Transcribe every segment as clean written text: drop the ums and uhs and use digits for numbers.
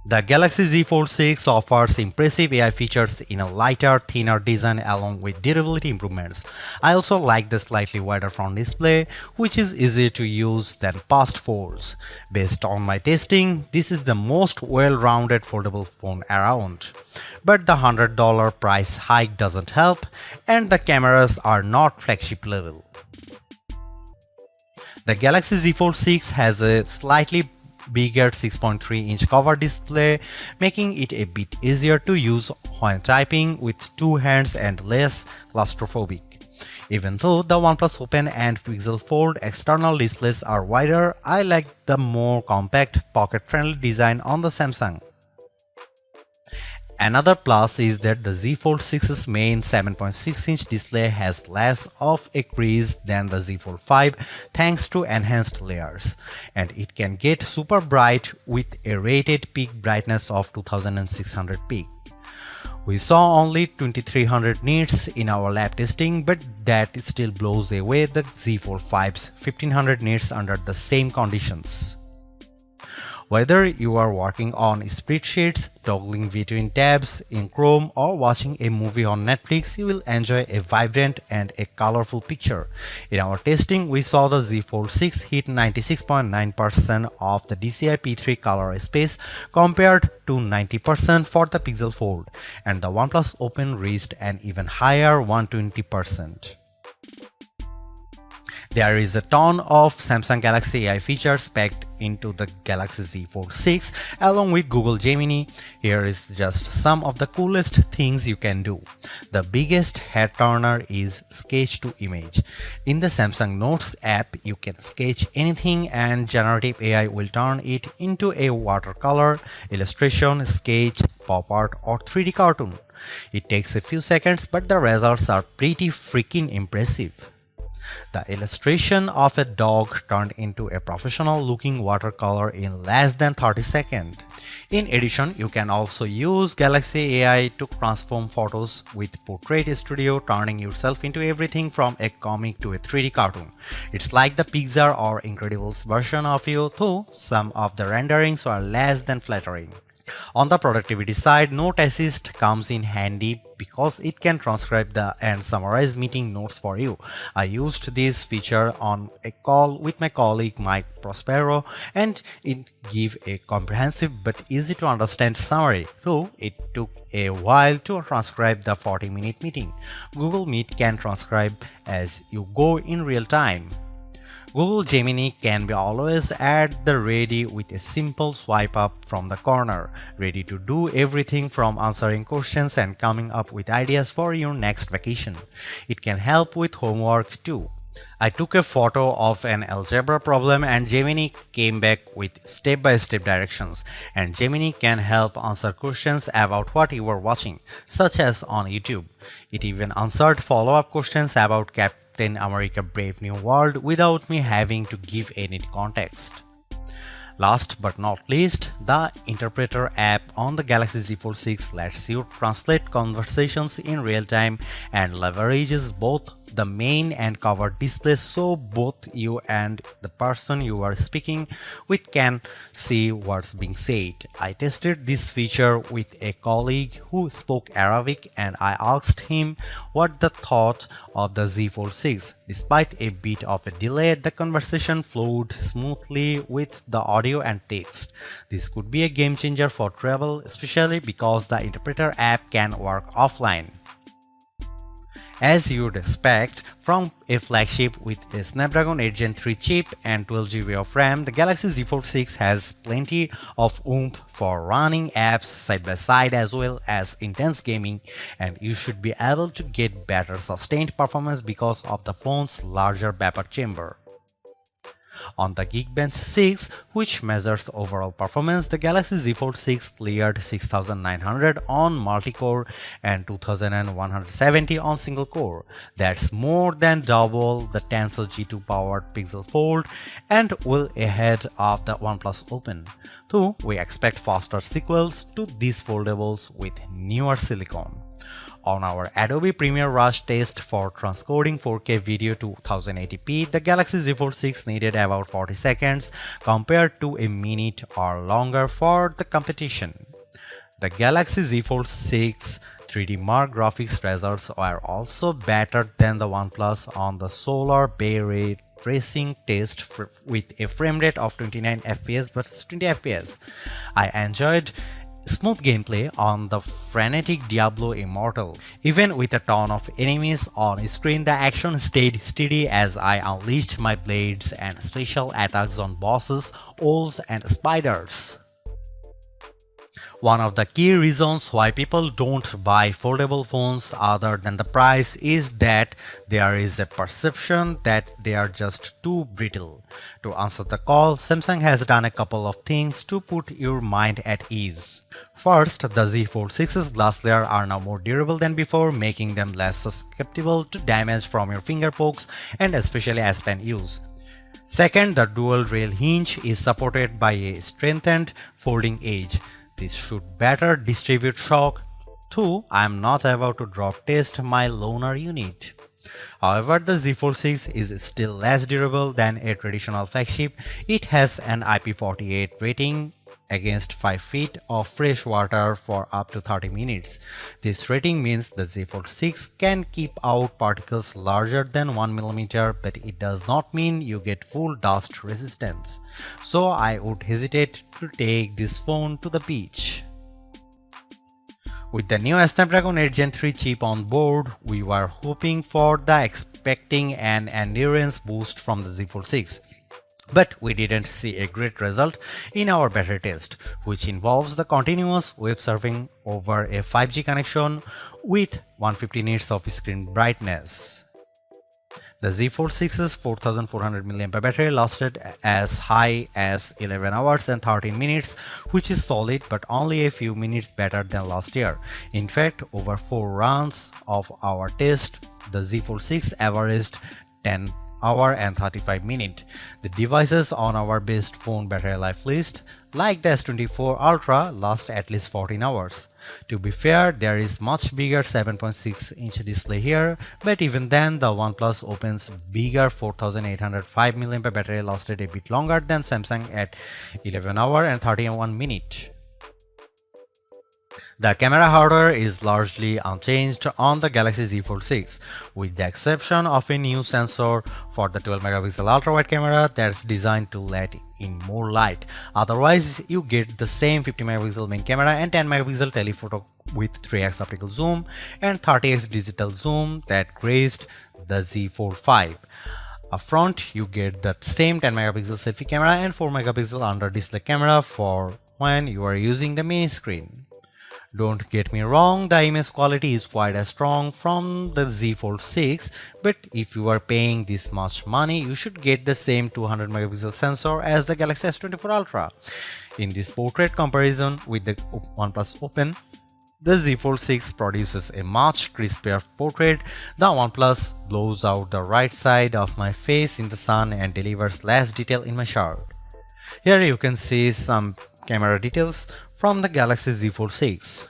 The Galaxy Z Fold 6 offers impressive AI features in a lighter, thinner design along with durability improvements. I also like the slightly wider front display, which is easier to use than past folds. Based on my testing, this is the most well-rounded foldable phone around. But the $100 price hike doesn't help, and the cameras are not flagship level. The Galaxy Z Fold 6 has a slightly bigger 6.3-inch cover display, making it a bit easier to use when typing with two hands and less claustrophobic. Even though the OnePlus Open and Pixel Fold external displays are wider, I like the more compact, pocket-friendly design on the Samsung. Another plus is that the Z Fold 6's main 7.6-inch display has less of a crease than the Z Fold 5 thanks to enhanced layers, and it can get super bright with a rated peak brightness of 2600 peak. We saw only 2300 nits in our lab testing, but that still blows away the Z Fold 5's 1500 nits under the same conditions. Whether you are working on spreadsheets, toggling between tabs in Chrome, or watching a movie on Netflix, you will enjoy a vibrant and a colorful picture. In our testing, we saw the Z Fold 6 hit 96.9% of the DCI P3 color space compared to 90% for the Pixel Fold, and the OnePlus Open reached an even higher 120%. There is a ton of Samsung Galaxy AI features packed into the Galaxy Z Fold 6 along with Google Gemini. Here is just some of the coolest things you can do. The biggest head turner is sketch to image. In the Samsung Notes app, you can sketch anything and generative AI will turn it into a watercolor, illustration, sketch, pop art or 3D cartoon. It takes a few seconds, but the results are pretty freaking impressive. The illustration of a dog turned into a professional-looking watercolor in less than 30 seconds. In addition, you can also use Galaxy AI to transform photos with Portrait Studio, turning yourself into everything from a comic to a 3D cartoon. It's like the Pixar or Incredibles version of you, though some of the renderings are less than flattering. On the productivity side, Note Assist comes in handy because it can transcribe and summarize meeting notes for you. I used this feature on a call with my colleague Mike Prospero, and it gave a comprehensive but easy to understand summary, though it took a while to transcribe the 40-minute meeting. Google Meet can transcribe as you go in real time. Google Gemini can be always at the ready with a simple swipe up from the corner, ready to do everything from answering questions and coming up with ideas for your next vacation. It can help with homework too. I took a photo of an algebra problem and Gemini came back with step-by-step directions, and Gemini can help answer questions about what you were watching, such as on YouTube. It even answered follow-up questions about Captain America Brave New World without me having to give any context. Last but not least, the Interpreter app on the Galaxy Z Fold 6 lets you translate conversations in real time and leverages both the main and cover displays so both you and the person you are speaking with can see what's being said. I tested this feature with a colleague who spoke Arabic and I asked him what the thought of the Z Fold 6. Despite a bit of a delay, the conversation flowed smoothly with the audio and text. This could be a game changer for travel, especially because the Interpreter app can work offline. As you'd expect from a flagship with a Snapdragon 8 Gen 3 chip and 12GB of RAM, the Galaxy Z Fold 6 has plenty of oomph for running apps side by side as well as intense gaming, and you should be able to get better sustained performance because of the phone's larger vapor chamber. On the Geekbench 6, which measures overall performance, the Galaxy Z Fold 6 cleared 6900 on multi-core and 2170 on single-core. That's more than double the Tensor G2 powered Pixel Fold and well ahead of the OnePlus Open. Though we expect faster sequels to these foldables with newer silicon. On our Adobe Premiere Rush test for transcoding 4K video to 1080p, the Galaxy Z Fold 6 needed about 40 seconds compared to a minute or longer for the competition. The Galaxy Z Fold 6 3D Mark graphics results are also better than the OnePlus on the Solar Bay Ray tracing test with a frame rate of 29 fps versus 20 fps. I enjoyed smooth gameplay on the frenetic Diablo Immortal. Even with a ton of enemies on screen, the action stayed steady as I unleashed my blades and special attacks on bosses, owls and spiders. One of the key reasons why people don't buy foldable phones other than the price is that there is a perception that they are just too brittle. To answer the call, Samsung has done a couple of things to put your mind at ease. First, the Z Fold 6's glass layer are now more durable than before, making them less susceptible to damage from your finger pokes and especially as pen use. Second, the dual rail hinge is supported by a strengthened folding edge. This should better distribute shock. 2. I am not about to drop test my loaner unit. However, the Z Fold 6 is still less durable than a traditional flagship. It has an IP48 rating against 5 feet of fresh water for up to 30 minutes. This rating means the Z Fold 6 can keep out particles larger than 1 mm, but it does not mean you get full dust resistance. So I would hesitate to take this phone to the beach. With the new Snapdragon 8 Gen 3 chip on board, we were hoping for the expecting an endurance boost from the Z Fold 6. But we didn't see a great result in our battery test, which involves the continuous web surfing over a 5G connection with 150 nits of screen brightness. The Z Fold 6's 4400 mAh battery lasted as high as 11 hours and 13 minutes, which is solid but only a few minutes better than last year. In fact, over 4 runs of our test, the Z Fold 6 averaged 10 hour and 35 minutes. The devices on our best phone battery life list, like the S24 Ultra, last at least 14 hours. To be fair, there is much bigger 7.6-inch display here, but even then the OnePlus Open's bigger 4805 mAh battery lasted a bit longer than Samsung at 11 hour and 31 minutes. The camera hardware is largely unchanged on the Galaxy Z Fold 6, with the exception of a new sensor for the 12-megapixel ultra-wide camera that's designed to let in more light. Otherwise, you get the same 50-megapixel main camera and 10-megapixel telephoto with 3x optical zoom and 30x digital zoom that graced the Z Fold 5. Up front, you get the same 10-megapixel selfie camera and 4-megapixel under-display camera for when you are using the main screen. Don't get me wrong, the image quality is quite as strong from the Z Fold 6, but if you are paying this much money, you should get the same 200 megapixel sensor as the Galaxy S24 Ultra. In this portrait comparison with the OnePlus Open, the Z Fold 6 produces a much crispier portrait. The OnePlus blows out the right side of my face in the sun and delivers less detail in my shirt. Here you can see some camera details from the Galaxy Z Fold 6.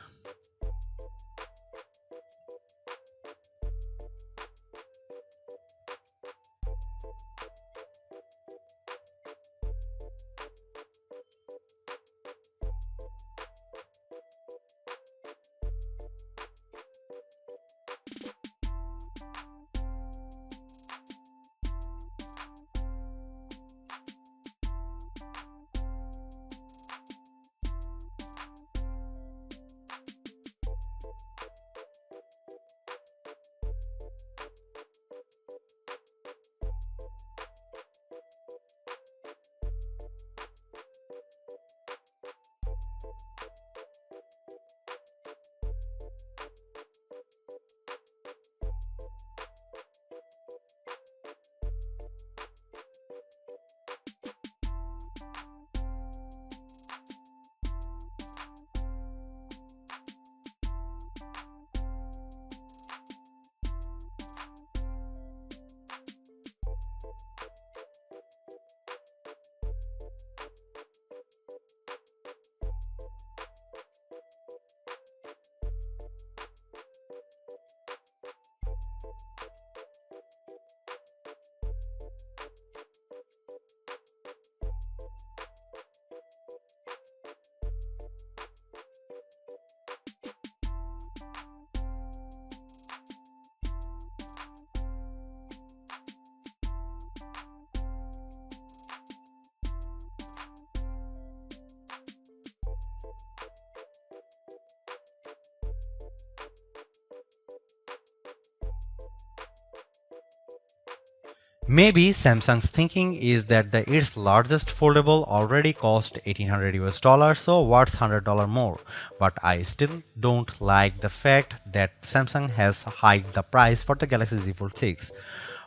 Maybe Samsung's thinking is that its largest foldable already cost $1800 so what's $100 more? But I still don't like the fact that Samsung has hiked the price for the Galaxy Z Fold 6.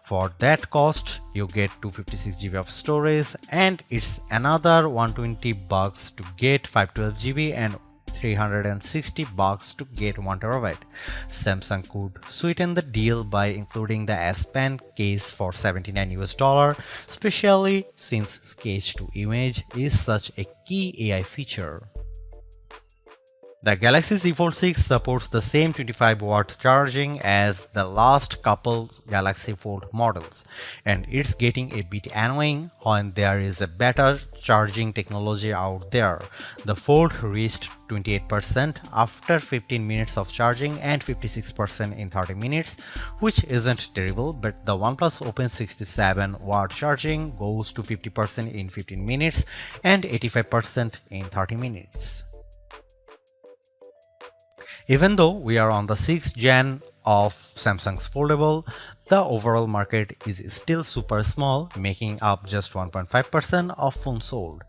For that cost, you get 256 GB of storage and it's another $120 to get 512 GB and $360 to get 1 TB. Samsung could sweeten the deal by including the S Pen case for $79, especially since sketch to image is such a key AI feature. The Galaxy Z Fold 6 supports the same 25-watt charging as the last couple Galaxy Fold models, and it's getting a bit annoying when there is a better charging technology out there. The Fold reached 28% after 15 minutes of charging and 56% in 30 minutes, which isn't terrible, but the OnePlus Open 67-watt charging goes to 50% in 15 minutes and 85% in 30 minutes. Even though we are on the 6th gen of Samsung's foldable, the overall market is still super small, making up just 1.5% of phones sold.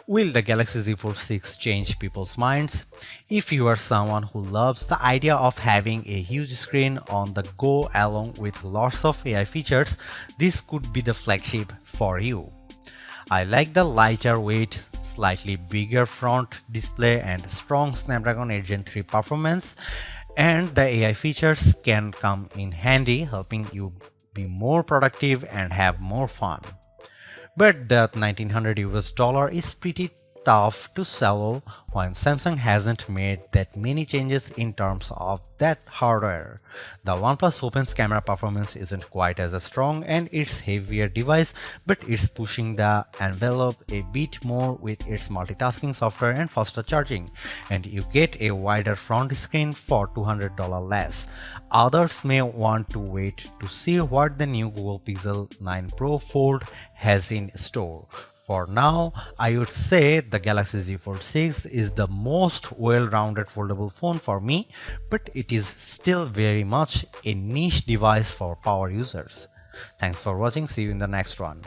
Will the Galaxy Z Fold 6 change people's minds? If you are someone who loves the idea of having a huge screen on the go along with lots of AI features, this could be the flagship for you. I like the lighter weight, slightly bigger front display and strong Snapdragon 8 Gen 3 performance, and the AI features can come in handy, helping you be more productive and have more fun. But that $1900 is pretty tough to swallow when Samsung hasn't made that many changes in terms of that hardware. The OnePlus Open's camera performance isn't quite as strong and it's heavier device, but it's pushing the envelope a bit more with its multitasking software and faster charging, and you get a wider front screen for $200 less. Others may want to wait to see what the new Google Pixel 9 Pro Fold has in store. For now, I would say the Galaxy Z Fold 6 is the most well-rounded foldable phone for me, but it is still very much a niche device for power users. Thanks for watching, see you in the next one.